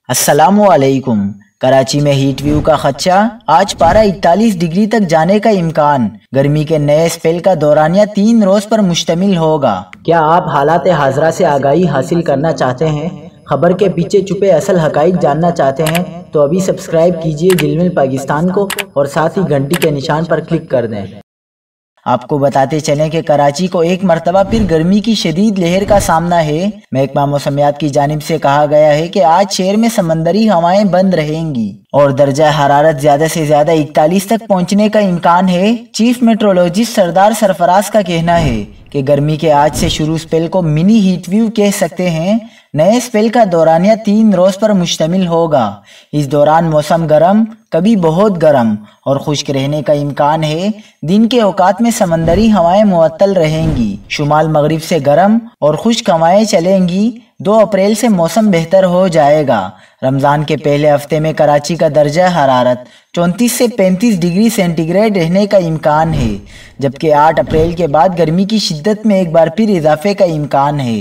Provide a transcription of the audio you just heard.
السلام علیکم۔ کراچی میں ہیٹ ویو کا خدشہ، آج پارہ 41 ڈگری تک جانے کا امکان۔ گرمی کے نئے سپیل کا دورانیہ 3 روز پر مشتمل ہوگا۔ کیا آپ حالات حاضرہ سے آگاہی حاصل کرنا چاہتے ہیں؟ خبر کے پیچھے چھپے اصل حقائق جاننا چاہتے ہیں تو ابھی سبسکرائب کیجئے جلمل پاکستان کو اور ساتھ ہی گھنٹی کے نشان پر کلک کر دیں۔ آپ کو بتاتے چلیں کہ کراچی کو ایک مرتبہ پھر گرمی کی شدید لہر کا سامنا ہے۔ محکمہ موسمیات کی جانب سے کہا گیا ہے کہ آج شہر میں سمندری ہوائیں بند رہیں گی اور درجہ حرارت زیادہ سے زیادہ 41 تک پہنچنے کا امکان ہے۔ چیف میٹرولوجسٹ سردار سرفراز کا کہنا ہے کہ گرمی کے آج سے شروع سپیل کو منی ہیٹ ویو کہہ سکتے ہیں۔ نئے سپیل کا دورانیہ 3 روز پر مشتمل ہوگا۔ اس دوران موسم گرم، کبھی بہت گرم اور خشک رہنے کا امکان ہے۔ دن کے اوقات میں سمندری ہوائیں معتدل رہیں گی۔ شمال مغرب سے گرم اور خشک ہوائیں چلیں گی۔ 2 اپریل سے موسم بہتر ہو جائے گا۔ رمضان کے پہلے ہفتے میں کراچی کا درجہ حرارت 34 سے 35 ڈگری سینٹی گریڈ رہنے کا امکان ہے، جبکہ 8 اپریل کے بعد گرمی کی شدت میں ایک بار پھر اضافے کا امکان ہے۔